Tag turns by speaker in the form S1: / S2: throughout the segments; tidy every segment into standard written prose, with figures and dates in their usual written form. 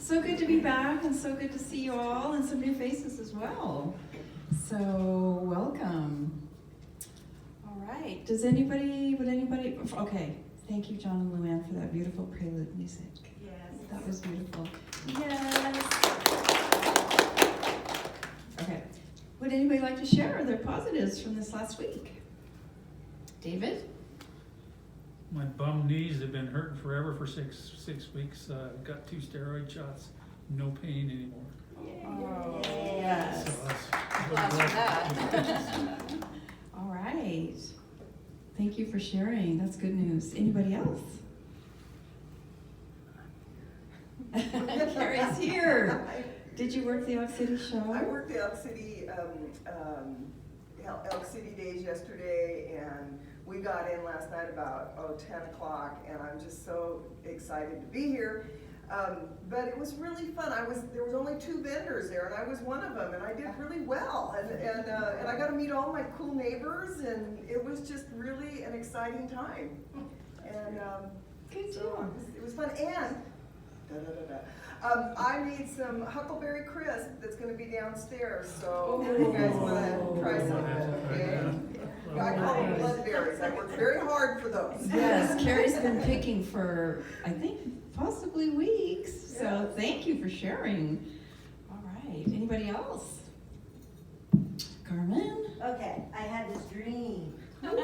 S1: So good to be back and so good to see you all and some new faces as well. So welcome. All right, would anybody, okay, thank you John and Luann for that beautiful prelude music.
S2: Yes.
S1: That was beautiful. Yes. Okay, would anybody like to share their positives from this last week? David?
S3: My bum knees have been hurting forever for six weeks. Got 2 steroid shots, no pain anymore.
S1: Oh,
S2: Yes.
S3: So
S2: Glad for that.
S1: All right. Thank you for sharing. That's good news. Anybody else? Carrie's here. Did you work the Elk City show?
S4: I worked the Elk City days yesterday, and we got in last night about 10 o'clock, and I'm just so excited to be here. But it was really fun. There was only 2 vendors there, and I was one of them, and I did really well. And I got to meet all my cool neighbors, and it was just really an exciting time. And
S1: Good
S4: so
S1: job.
S4: it was fun. And I made some Huckleberry Crisp that's going to be downstairs, so if you guys want to try some of it, okay? I call them bloodberries. I worked very hard for those.
S1: Yes, Carrie's been picking for, I think, possibly weeks. So
S4: Yes.
S1: thank you for sharing. All right. Anybody else? Carmen?
S2: Okay, I had this dream. And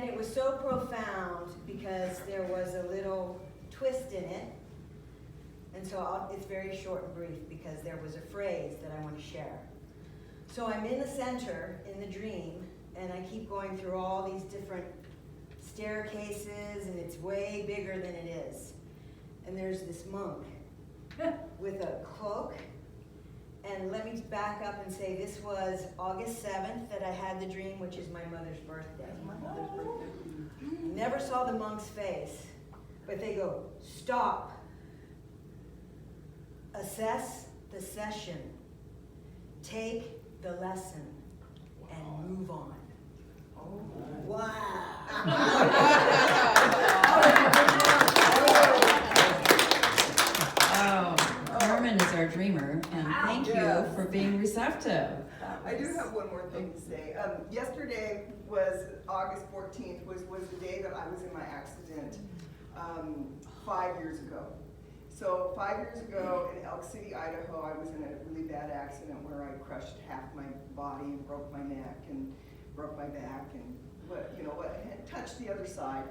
S2: it was so profound because there was a little twist in it. And so it's very short and brief because there was a phrase that I want to share. So I'm in the center in the dream, and I keep going through all these different staircases, and it's way bigger than it is. And there's this monk with a cloak. And let me back up and say this was August 7th that I had the dream, which is my mother's birthday. Never saw the monk's face, but they go, stop, assess the session, take the lesson, and move on. Wow.
S1: Oh, Carmen is our dreamer, and thank you
S4: Yes.
S1: for being receptive.
S4: I do have one more thing to say. Yesterday was August 14th, was the day that I was in my accident 5 years ago. So 5 years ago in Elk City, Idaho, I was in a really bad accident where I crushed half my body and broke my neck and broke my back and touched the other side.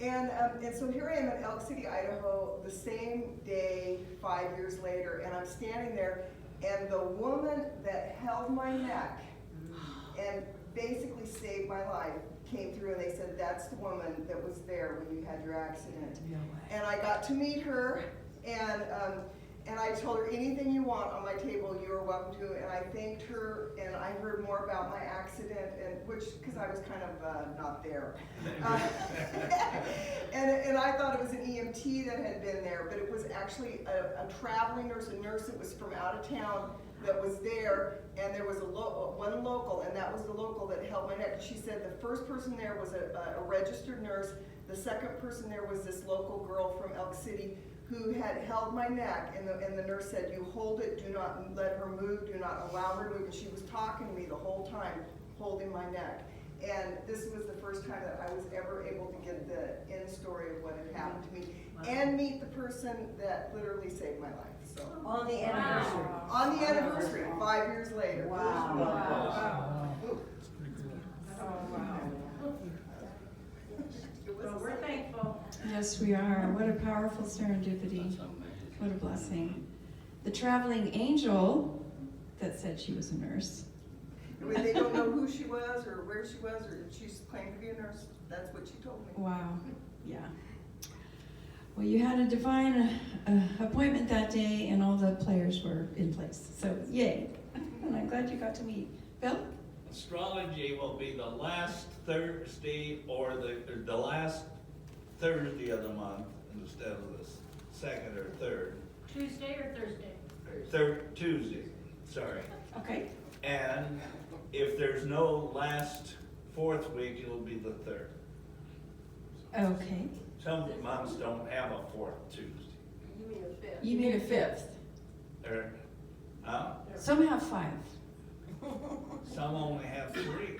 S4: And so here I am in Elk City, Idaho, the same day 5 years later, and I'm standing there, and the woman that held my neck and basically saved my life came through, and they said, that's the woman that was there when you had your accident.
S1: No way.
S4: And I got to meet her, and I told her anything you want on my table, you are welcome to. And I thanked her, and I heard more about my accident, and because I was kind of not there. And I thought it was an EMT that had been there, but it was actually a traveling nurse, a nurse that was from out of town that was there, and there was one local, and that was the local that held my neck. She said the first person there was a registered nurse. The second person there was this local girl from Elk City who had held my neck, and the nurse said, you hold it, do not let her move, do not allow her to move. And she was talking to me the whole time, holding my neck. And this was the first time that I was ever able to get the end story of what had happened to me and meet the person that literally saved my life. So
S2: On the anniversary.
S4: on the anniversary, 5 years later.
S2: Wow.
S3: Wow.
S4: Ooh.
S3: That's pretty cool.
S1: Oh, wow.
S4: It was
S2: Well, we're thankful.
S1: Yes, we are. What a powerful serendipity. What a blessing. The traveling angel that said she was a nurse.
S4: They don't know who she was or where she was, or she's claimed to be a nurse. That's what she told me.
S1: Wow. Yeah. Well, you had a divine appointment that day, and all the players were in place. So, yay. And I'm glad you got to meet. Bill?
S5: Astrology will be the last Thursday or the last Thursday of the month instead of the second or third.
S6: Tuesday or Thursday?
S5: Tuesday, sorry.
S1: Okay.
S5: And if there's no last fourth week, it'll be the third.
S1: Okay.
S5: Some months don't have a fourth Tuesday.
S1: You mean a fifth.
S5: Or, huh?
S1: Some have 5.
S5: Some only have 3.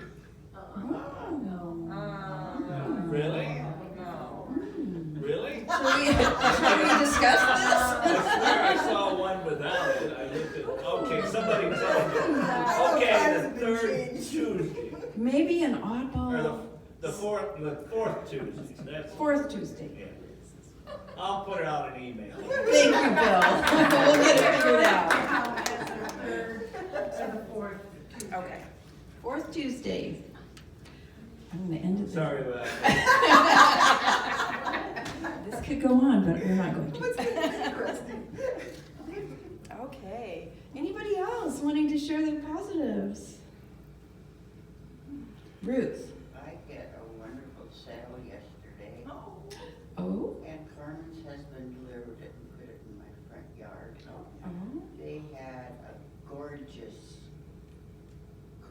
S3: Really?
S5: Really?
S1: Should we discuss
S5: I
S1: this?
S5: swear I saw one without it. I looked at, okay, somebody told me. Okay, the third Tuesday.
S1: Maybe an
S5: Or
S1: oddball.
S5: the fourth Tuesday. That's,
S1: 4th Tuesday.
S5: yeah. I'll put it out an email.
S1: Thank you, Bill. We'll get it figured out. Okay. 4th Tuesday. I'm gonna end it there.
S5: Sorry about that.
S1: This could go on, but we're not going
S4: What's
S1: to.
S4: interesting?
S1: Okay. Anybody else wanting to share their positives? Ruth.
S6: I had a wonderful sale yesterday,
S1: Oh.
S6: and Carmen's husband delivered it and put it in my front yard.
S1: Oh.
S6: They had a gorgeous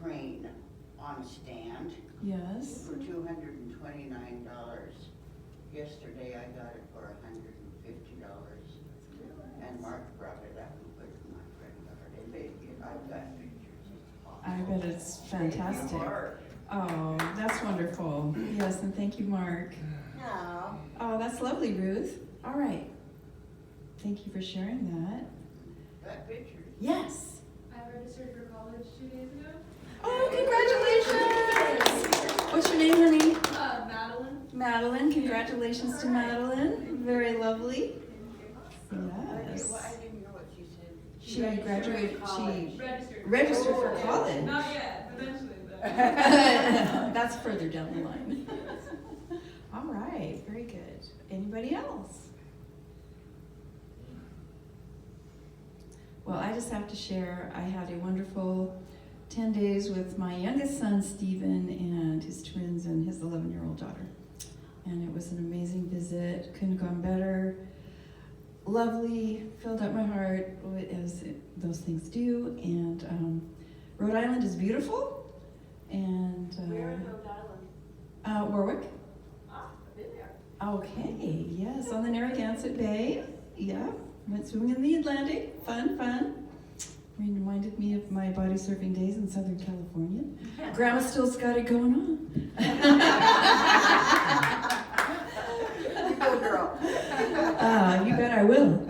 S6: crane on stand
S1: Yes.
S6: for $229. Yesterday I got it for $150, and Mark brought it up and put it in my front yard. And I've got pictures. It's awesome.
S1: I bet it's fantastic. Oh, that's wonderful. Yes, and thank you, Mark.
S2: No.
S1: Oh, that's lovely, Ruth. All right. Thank you for sharing that.
S6: Got pictures.
S1: Yes.
S7: I registered for college 2 days ago.
S1: Oh, congratulations! What's your name, honey?
S7: Madeline.
S1: Madeline. Congratulations to Madeline. Very lovely. Yes.
S6: Well, I didn't know what you said.
S1: She graduated, she
S7: Registered.
S1: registered for college.
S7: Not yet, eventually, but.
S1: That's further down the line. All right, very good. Anybody else? Well, I just have to share, I had a wonderful 10 days with my youngest son, Stephen, and his twins and his 11-year-old daughter. And it was an amazing visit, couldn't have gone better. Lovely, filled up my heart, as those things do. And Rhode Island is beautiful. And
S7: Where in Rhode Island?
S1: Warwick.
S7: Ah, I've been there.
S1: Okay, yes, on the Narragansett Bay. Yeah, went swimming in the Atlantic. Fun, fun. Reminded me of my body surfing days in Southern California. Grandma still's got it going on.
S4: You go, girl.
S1: You bet I will.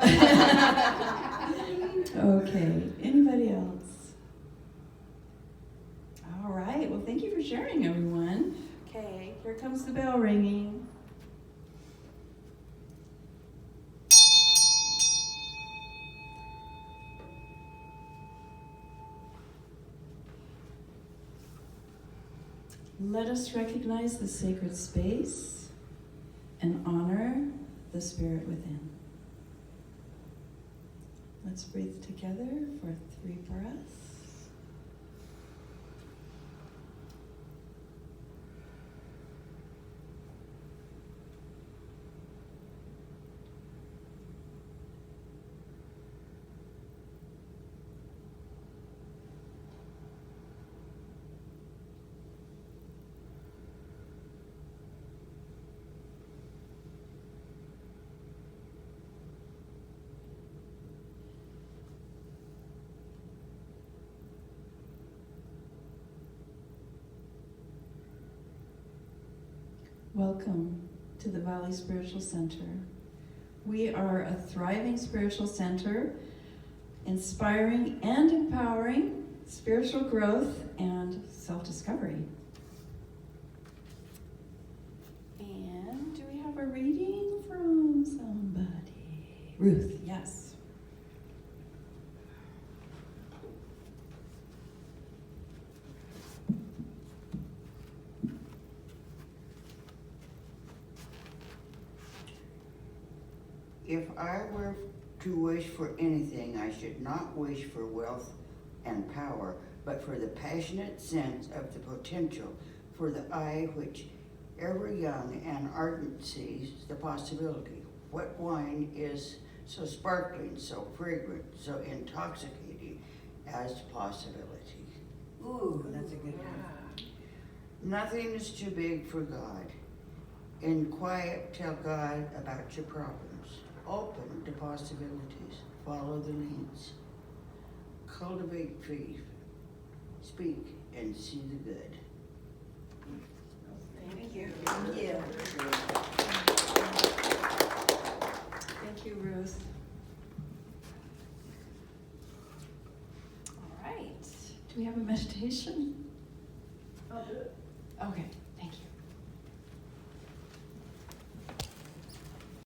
S1: Okay, anybody else? All right, well, thank you for sharing, everyone. Okay, here comes the bell ringing. Let us recognize the sacred space and honor the spirit within. Let's breathe together for 3 breaths. Welcome to the Valley Spiritual Center. We are a thriving spiritual center, inspiring and empowering spiritual growth and self-discovery. And do we have a reading from somebody? Ruth, yes.
S6: If I were to wish for anything, I should not wish for wealth and power, but for the passionate sense of the potential, for the eye which ever young and ardent sees the possibility. What wine is so sparkling, so fragrant, so intoxicating as possibility?
S2: Ooh, that's a good one.
S6: Nothing is too big for God, In quiet, tell God about your problems. Open to possibilities. Follow the leads. Cultivate faith. Speak and see the good.
S2: Thank you. Thank you.
S1: Thank you, Ruth. All right, do we have a meditation?
S7: I'll do it.
S1: Okay, thank you.